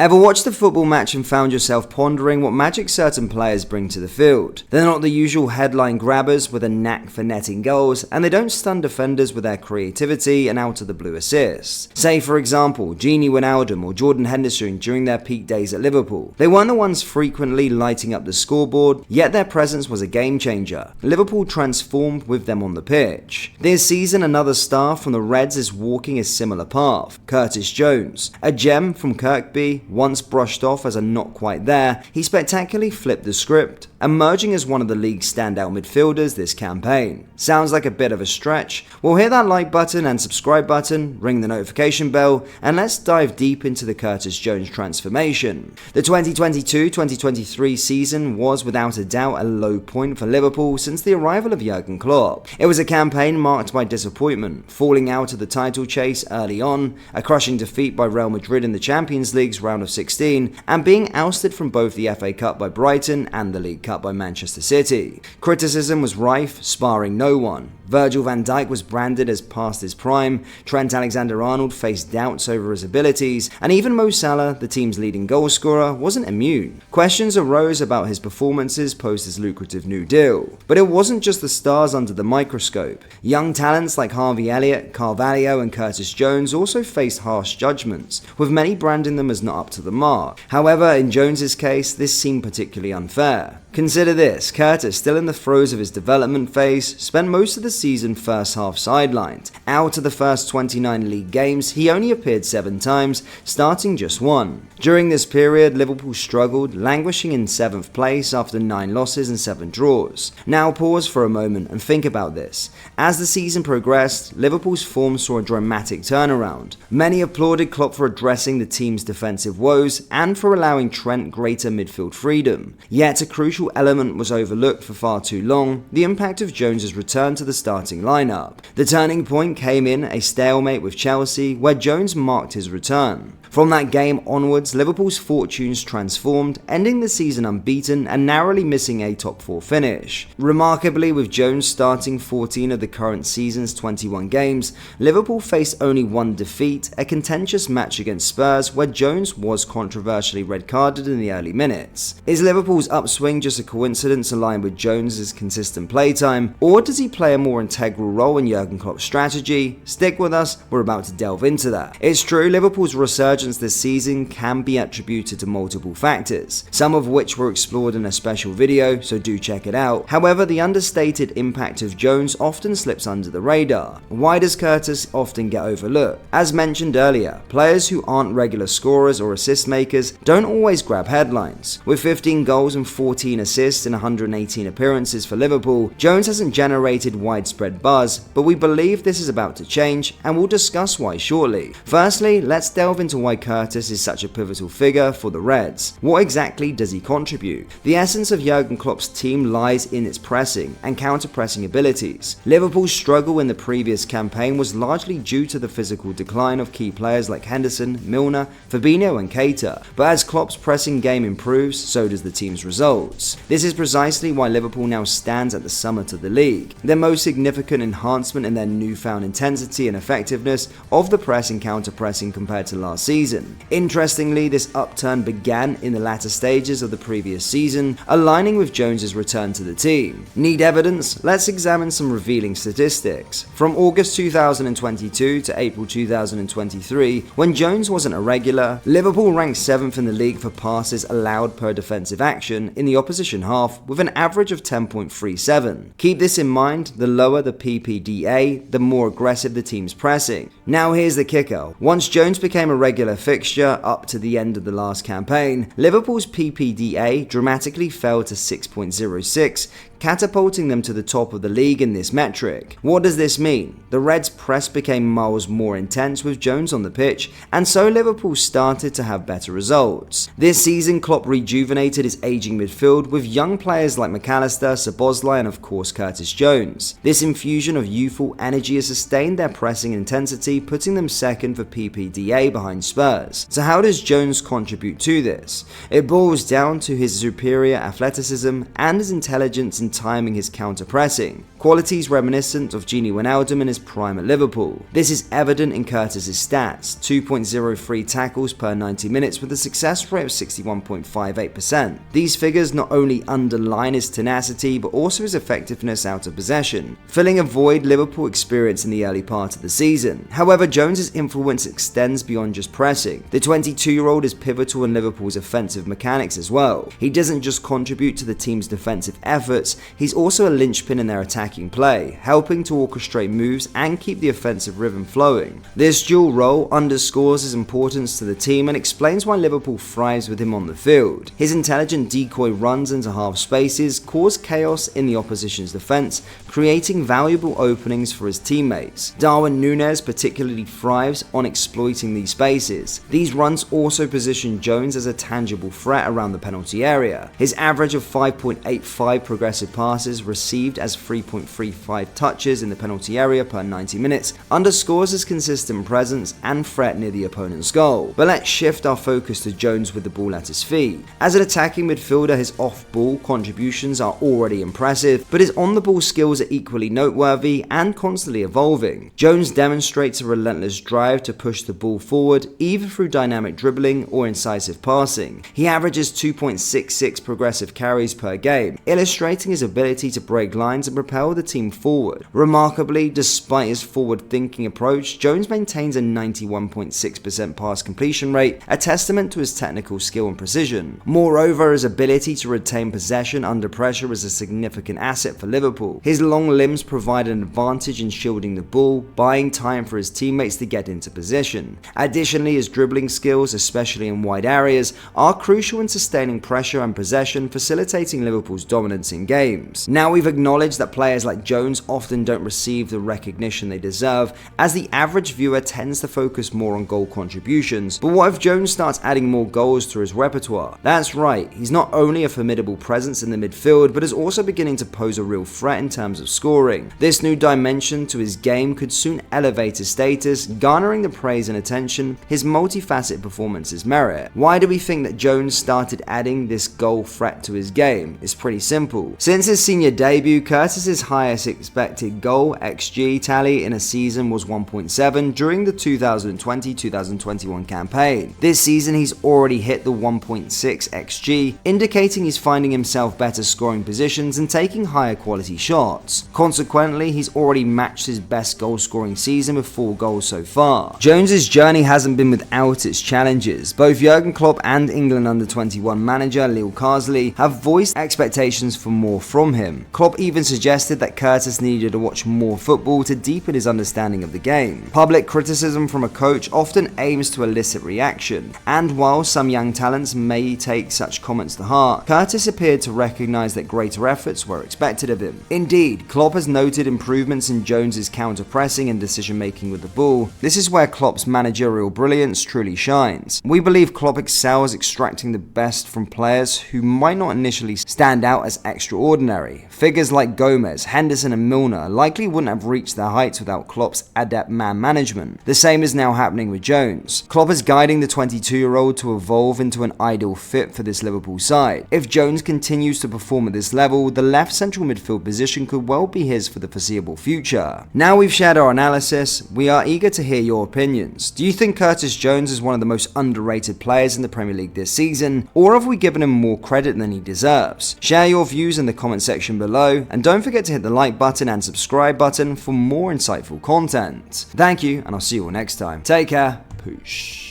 Ever watched a football match and found yourself pondering what magic certain players bring to the field? They're not the usual headline grabbers with a knack for netting goals, and they don't stun defenders with their creativity and out-of-the-blue assists. Say, for example, Gini Wijnaldum or Jordan Henderson during their peak days at Liverpool. They weren't the ones frequently lighting up the scoreboard, yet their presence was a game changer. Liverpool transformed with them on the pitch. This season, another star from the Reds is walking a similar path, Curtis Jones. A gem from Kirkby, once brushed off as a not quite there, he spectacularly flipped the script, emerging as one of the league's standout midfielders this campaign. Sounds like a bit of a stretch? Well, hit that like button and subscribe button, ring the notification bell, and let's dive deep into the Curtis Jones transformation. The 2022-2023 season was without a doubt a low point for Liverpool since the arrival of Jurgen Klopp. It was a campaign marked by disappointment, falling out of the title chase early on, a crushing defeat by Real Madrid in the Champions League's round of 16, and being ousted from both the FA Cup by Brighton and the League Cup by Manchester City. Criticism was rife, sparring no one. Virgil van Dijk was branded as past his prime, Trent Alexander-Arnold faced doubts over his abilities, and even Mo Salah, the team's leading goalscorer, wasn't immune. Questions arose about his performances post his lucrative new deal. But it wasn't just the stars under the microscope. Young talents like Harvey Elliott, Carvalho and Curtis Jones also faced harsh judgments, with many branding them as not up to the mark. However, in Jones's case, this seemed particularly unfair. Consider this, Curtis, still in the throes of his development phase, spent most of the season first half sidelined. Out of the first 29 league games, he only appeared 7 times, starting just 1. During this period, Liverpool struggled, languishing in 7th place after 9 losses and 7 draws. Now pause for a moment and think about this. As the season progressed, Liverpool's form saw a dramatic turnaround. Many applauded Klopp for addressing the team's defensive woes and for allowing Trent greater midfield freedom. Yet a crucial element was overlooked for far too long: the impact of Jones's return to the starting lineup. The turning point came in a stalemate with Chelsea, where Jones marked his return. From that game onwards, Liverpool's fortunes transformed, ending the season unbeaten and narrowly missing a top 4 finish. Remarkably, with Jones starting 14 of the current season's 21 games, Liverpool faced only 1 defeat, a contentious match against Spurs where Jones was controversially red-carded in the early minutes. Is Liverpool's upswing just a coincidence aligned with Jones's consistent playtime, or does he play a more integral role in Jurgen Klopp's strategy? Stick with us, we're about to delve into that. It's true, Liverpool's resurgence this season can be attributed to multiple factors, some of which were explored in a special video, so do check it out. However, the understated impact of Jones often slips under the radar. Why does Curtis often get overlooked? As mentioned earlier, players who aren't regular scorers or assist makers don't always grab headlines. With 15 goals and 14 assists in 118 appearances for Liverpool, Jones hasn't generated widespread buzz, but we believe this is about to change, and we'll discuss why shortly. Firstly, let's delve into why Curtis is such a pivotal figure for the Reds. What exactly does he contribute? The essence of Jurgen Klopp's team lies in its pressing and counter-pressing abilities. Liverpool's struggle in the previous campaign was largely due to the physical decline of key players like Henderson, Milner, Fabinho and Keita, but as Klopp's pressing game improves, so does the team's results. This is precisely why Liverpool now stands at the summit of the league. Their most significant enhancement in their newfound intensity and effectiveness of the press and counter-pressing compared to last season. Interestingly, this upturn began in the latter stages of the previous season, aligning with Jones's return to the team. Need evidence? Let's examine some revealing statistics. From August 2022 to April 2023, when Jones wasn't a regular, Liverpool ranked 7th in the league for passes allowed per defensive action in the opposition half, with an average of 10.37. Keep this in mind, the lower the PPDA, the more aggressive the team's pressing. Now here's the kicker. Once Jones became a regular fixture up to the end of the last campaign, Liverpool's PPDA dramatically fell to 6.06, catapulting them to the top of the league in this metric. What does this mean? The Reds' press became miles more intense with Jones on the pitch, and so Liverpool started to have better results. This season, Klopp rejuvenated his aging midfield with young players like McAllister, Szoboszlai and of course Curtis Jones. This infusion of youthful energy has sustained their pressing intensity, putting them second for PPDA behind Spurs. So how does Jones contribute to this? It boils down to his superior athleticism and his intelligence in and timing his counter-pressing, qualities reminiscent of Gini Wijnaldum in his prime at Liverpool. This is evident in Curtis's stats, 2.03 tackles per 90 minutes with a success rate of 61.58%. These figures not only underline his tenacity but also his effectiveness out of possession, filling a void Liverpool experienced in the early part of the season. However, Jones's influence extends beyond just pressing. The 22-year-old is pivotal in Liverpool's offensive mechanics as well. He doesn't just contribute to the team's defensive efforts, he's also a linchpin in their attacking play, helping to orchestrate moves and keep the offensive rhythm flowing. This dual role underscores his importance to the team and explains why Liverpool thrives with him on the field. His intelligent decoy runs into half spaces cause chaos in the opposition's defense, creating valuable openings for his teammates. Darwin Núñez particularly thrives on exploiting these spaces. These runs also position Jones as a tangible threat around the penalty area. His average of 5.85 progressive passes received as 3.35 touches in the penalty area per 90 minutes underscores his consistent presence and threat near the opponent's goal. But let's shift our focus to Jones with the ball at his feet. As an attacking midfielder, his off-ball contributions are already impressive, but his on-the-ball skills are equally noteworthy and constantly evolving. Jones demonstrates a relentless drive to push the ball forward, either through dynamic dribbling or incisive passing. He averages 2.66 progressive carries per game, illustrating his ability to break lines and propel the team forward. Remarkably, despite his forward-thinking approach, Jones maintains a 91.6% pass completion rate, a testament to his technical skill and precision. Moreover, his ability to retain possession under pressure is a significant asset for Liverpool. His long limbs provide an advantage in shielding the ball, buying time for his teammates to get into position. Additionally, his dribbling skills, especially in wide areas, are crucial in sustaining pressure and possession, facilitating Liverpool's dominance in games. Now, we've acknowledged that players like Jones often don't receive the recognition they deserve, as the average viewer tends to focus more on goal contributions. But what if Jones starts adding more goals to his repertoire? That's right, he's not only a formidable presence in the midfield, but is also beginning to pose a real threat in terms of scoring. This new dimension to his game could soon elevate his status, garnering the praise and attention his multifaceted performances merit. Why do we think that Jones started adding this goal threat to his game? It's pretty simple. Since his senior debut, Curtis's highest expected goal XG tally in a season was 1.7 during the 2020-2021 campaign. This season he's already hit the 1.6 XG, indicating he's finding himself better scoring positions and taking higher quality shots. Consequently, he's already matched his best goal scoring season with 4 goals so far. Jones's journey hasn't been without its challenges. Both Jurgen Klopp and England under-21 manager Leo Carsley have voiced expectations for more from him. Klopp even suggested that Curtis needed to watch more football to deepen his understanding of the game. Public criticism from a coach often aims to elicit reaction, and while some young talents may take such comments to heart, Curtis appeared to recognise that greater efforts were expected of him. Indeed, Klopp has noted improvements in Jones's counter-pressing and decision-making with the ball. This is where Klopp's managerial brilliance truly shines. We believe Klopp excels extracting the best from players who might not initially stand out as extraordinary. Figures like Gomez, Henderson and Milner likely wouldn't have reached their heights without Klopp's adept man management. The same is now happening with Jones. Klopp is guiding the 22-year-old to evolve into an ideal fit for this Liverpool side. If Jones continues to perform at this level, the left central midfield position could well be his for the foreseeable future. Now we've shared our analysis, we are eager to hear your opinions. Do you think Curtis Jones is one of the most underrated players in the Premier League this season, or have we given him more credit than he deserves? Share your views in the comment section below, and don't forget to hit the like button and subscribe button for more insightful content. Thank you, and I'll see you all next time. Take care. Poosh.